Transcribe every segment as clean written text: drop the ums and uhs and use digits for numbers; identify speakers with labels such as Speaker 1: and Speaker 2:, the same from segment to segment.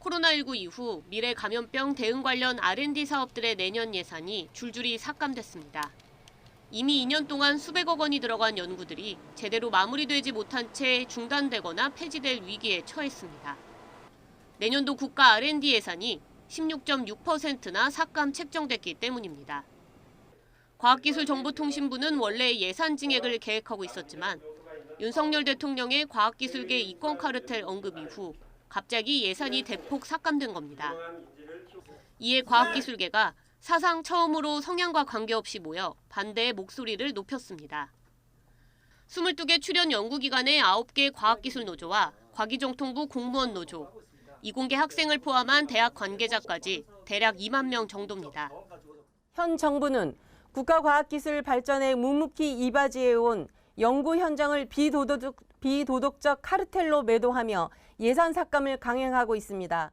Speaker 1: 코로나19 이후 미래 감염병 대응 관련 R&D 사업들의 내년 예산이 줄줄이 삭감됐습니다. 이미 2년 동안 수백억 원이 들어간 연구들이 제대로 마무리되지 못한 채 중단되거나 폐지될 위기에 처했습니다. 내년도 국가 R&D 예산이 16.6%나 삭감 책정됐기 때문입니다. 과학기술정보통신부는 원래 예산 증액을 계획하고 있었지만 윤석열 대통령의 과학기술계 이권 카르텔 언급 이후 갑자기 예산이 대폭 삭감된 겁니다. 이에 과학기술계가 사상 처음으로 성향과 관계없이 모여 반대의 목소리를 높였습니다. 22개 출연 연구기관의 9개 과학기술노조와 과기정통부 공무원 노조, 이공계 학생을 포함한 대학 관계자까지 대략 2만 명 정도입니다.
Speaker 2: 현 정부는 국가과학기술 발전에 묵묵히 이바지해온 연구 현장을 비도덕적 카르텔로 매도하며 예산 삭감을 강행하고 있습니다.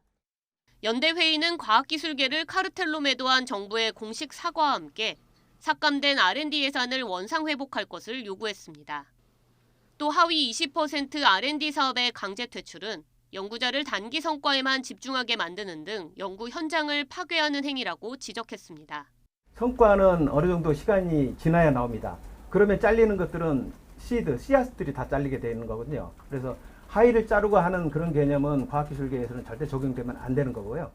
Speaker 1: 연대회의는 과학기술계를 카르텔로 매도한 정부의 공식 사과와 함께 삭감된 R&D 예산을 원상 회복할 것을 요구했습니다. 또 하위 20% R&D 사업의 강제 퇴출은 연구자를 단기 성과에만 집중하게 만드는 등 연구 현장을 파괴하는 행위라고 지적했습니다.
Speaker 3: 성과는 어느 정도 시간이 지나야 나옵니다. 그러면 잘리는 것들은 씨앗들이 다 잘리게 되는 거거든요. 그래서 하이를 자르고 하는 그런 개념은 과학기술계에서는 절대 적용되면 안 되는 거고요.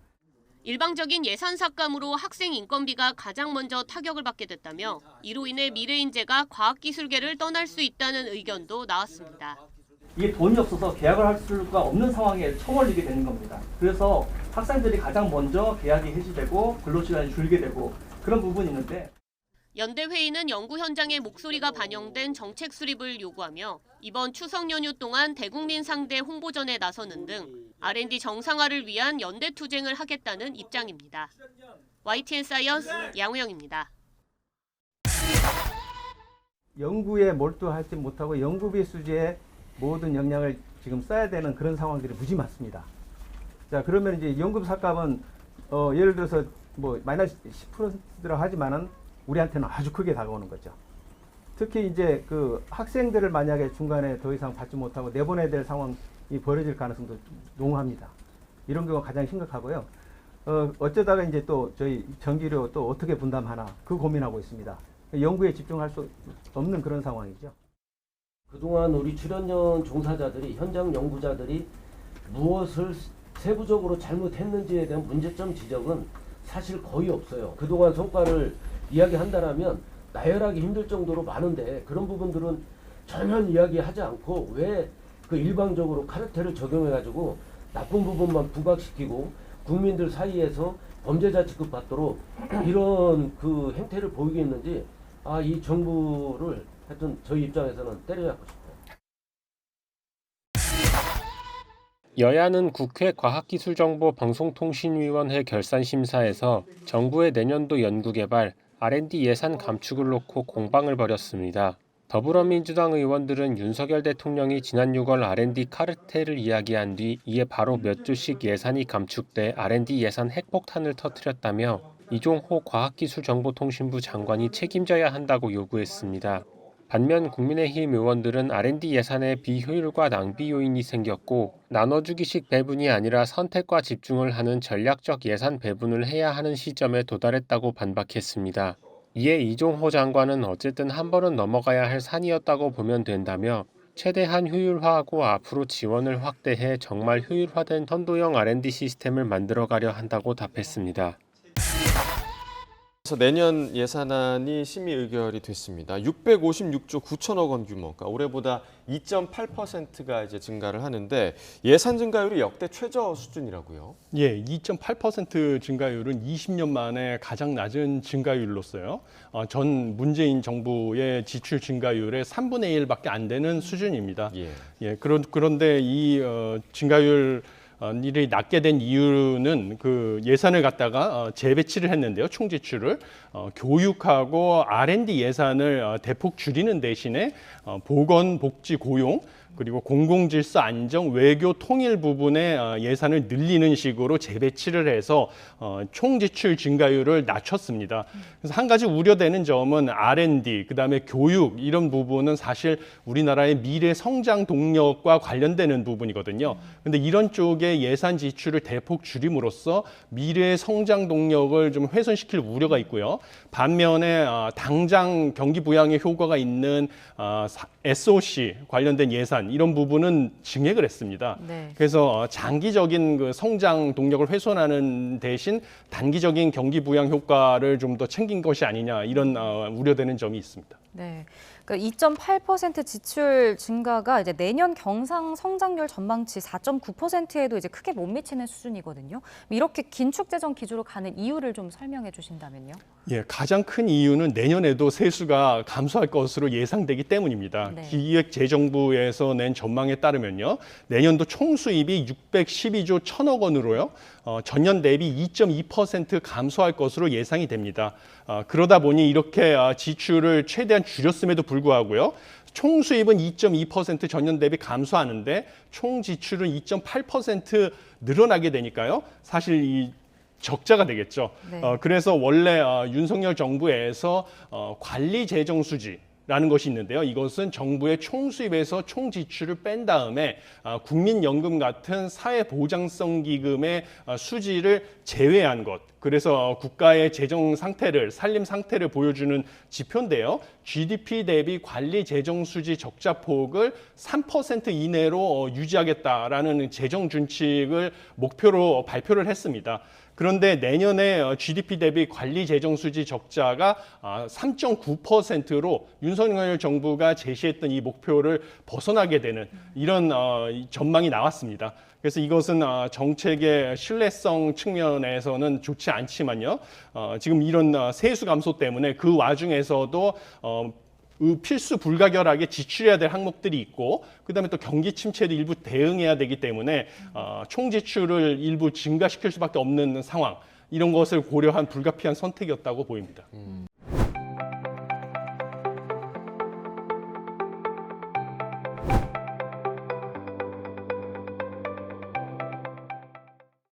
Speaker 1: 일방적인 예산 삭감으로 학생 인건비가 가장 먼저 타격을 받게 됐다며 이로 인해 미래인재가 과학기술계를 떠날 수 있다는 의견도 나왔습니다.
Speaker 4: 이게 돈이 없어서 계약을 할 수가 없는 상황에 처걸리게 되는 겁니다. 그래서 학생들이 가장 먼저 계약이 해지되고 근로시간이 줄게 되고 그런 부분이 있는데
Speaker 1: 연대회의는 연구 현장의 목소리가 반영된 정책 수립을 요구하며 이번 추석 연휴 동안 대국민 상대 홍보전에 나서는 등 R&D 정상화를 위한 연대 투쟁을 하겠다는 입장입니다. YTN 사이언스 양우영입니다.
Speaker 3: 연구에 몰두하지 못하고 연구비 수지에 모든 역량을 지금 써야 되는 그런 상황들이 무지 많습니다. 자, 그러면 이제 연금 삭감은 예를 들어서 뭐 마이너스 10%라 하지만은 우리한테는 아주 크게 다가오는 거죠. 특히 이제 그 학생들을 만약에 중간에 더 이상 받지 못하고 내보내야 될 상황이 벌어질 가능성도 농후합니다. 이런 경우가 가장 심각하고요. 어쩌다가 이제 또 저희 전기료 또 어떻게 분담하나 그 고민하고 있습니다. 연구에 집중할 수 없는 그런 상황이죠.
Speaker 5: 그동안 우리 출연연 종사자들이 현장 연구자들이 무엇을 세부적으로 잘못했는지에 대한 문제점 지적은 사실 거의 없어요. 그동안 성과를 이야기한다라면 나열하기 힘들 정도로 많은데 그런 부분들은 전혀 이야기하지 않고 왜 그 일방적으로 카르텔을 적용해가지고 나쁜 부분만 부각시키고 국민들 사이에서 범죄자 취급받도록 이런 그 행태를 보이고 있는지 이 정부를 하여튼 저희 입장에서는 때려잡고 싶어요.
Speaker 6: 여야는 국회 과학기술정보방송통신위원회 결산심사에서 정부의 내년도 연구개발 R&D 예산 감축을 놓고 공방을 벌였습니다. 더불어민주당 의원들은 윤석열 대통령이 지난 6월 R&D 카르텔을 이야기한 뒤 이에 바로 몇 조씩 예산이 감축돼 R&D 예산 핵폭탄을 터뜨렸다며 이종호 과학기술정보통신부 장관이 책임져야 한다고 요구했습니다. 반면 국민의힘 의원들은 R&D 예산에 비효율과 낭비 요인이 생겼고 나눠주기식 배분이 아니라 선택과 집중을 하는 전략적 예산 배분을 해야 하는 시점에 도달했다고 반박했습니다. 이에 이종호 장관은 어쨌든 한 번은 넘어가야 할 산이었다고 보면 된다며 최대한 효율화하고 앞으로 지원을 확대해 정말 효율화된 선도형 R&D 시스템을 만들어가려 한다고 답했습니다.
Speaker 7: 내년 예산안이 심의 의결이 됐습니다. 656조 9천억 원 규모, 그러니까 올해보다 2.8%가 이제 증가를 하는데 예산 증가율이 역대 최저 수준이라고요?
Speaker 8: 예, 2.8% 증가율은 20년 만에 가장 낮은 증가율로서요. 전 문재인 정부의 지출 증가율의 3분의 1밖에 안 되는 수준입니다. 예, 그런데 이 증가율 일이 낮게 된 이유는 그 예산을 갖다가 재배치를 했는데요. 총지출을 교육하고 R&D 예산을 대폭 줄이는 대신에 보건, 복지, 고용 그리고 공공질서 안정, 외교 통일 부분의 예산을 늘리는 식으로 재배치를 해서 총 지출 증가율을 낮췄습니다. 그래서 한 가지 우려되는 점은 R&D, 그다음에 교육 이런 부분은 사실 우리나라의 미래 성장 동력과 관련되는 부분이거든요. 근데 이런 쪽에 예산 지출을 대폭 줄임으로써 미래의 성장 동력을 좀 훼손시킬 우려가 있고요. 반면에 당장 경기 부양에 효과가 있는 SOC 관련된 예산 이런 부분은 증액을 했습니다.
Speaker 9: 네.
Speaker 8: 그래서 장기적인 그 성장 동력을 훼손하는 대신 단기적인 경기 부양 효과를 좀 더 챙긴 것이 아니냐 이런 우려되는 점이 있습니다.
Speaker 9: 네. 그러니까 2.8% 지출 증가가 이제 내년 경상 성장률 전망치 4.9%에도 이제 크게 못 미치는 수준이거든요. 이렇게 긴축 재정 기조로 가는 이유를 좀 설명해 주신다면요.
Speaker 8: 예, 가장 큰 이유는 내년에도 세수가 감소할 것으로 예상되기 때문입니다.
Speaker 9: 네.
Speaker 8: 기획재정부에서 낸 전망에 따르면요, 내년도 총 수입이 612조 1천억 원으로요, 전년 대비 2.2% 감소할 것으로 예상이 됩니다. 그러다 보니 이렇게 지출을 최대한 줄였음에도 불구하고요, 총 수입은 2.2% 전년 대비 감소하는데 총 지출은 2.8% 늘어나게 되니까요, 사실 이 적자가 되겠죠.
Speaker 9: 네.
Speaker 8: 그래서 원래 윤석열 정부에서 관리 재정 수지라는 것이 있는데요. 이것은 정부의 총 수입에서 총 지출을 뺀 다음에 국민연금 같은 사회보장성 기금의 수지를 제외한 것. 그래서 국가의 재정 상태를, 살림 상태를 보여주는 지표인데요. GDP 대비 관리 재정 수지 적자 폭을 3% 이내로 유지하겠다라는 재정 준칙을 목표로 발표를 했습니다. 그런데 내년에 GDP 대비 관리 재정 수지 적자가 3.9%로 윤석열 정부가 제시했던 이 목표를 벗어나게 되는 이런 전망이 나왔습니다. 그래서 이것은 정책의 신뢰성 측면에서는 좋지 않지만요. 지금 이런 세수 감소 때문에 그 와중에서도 필수 불가결하게 지출해야 될 항목들이 있고, 그다음에 또 경기 침체도 일부 대응해야 되기 때문에 총 지출을 일부 증가시킬 수밖에 없는 상황, 이런 것을 고려한 불가피한 선택이었다고 보입니다.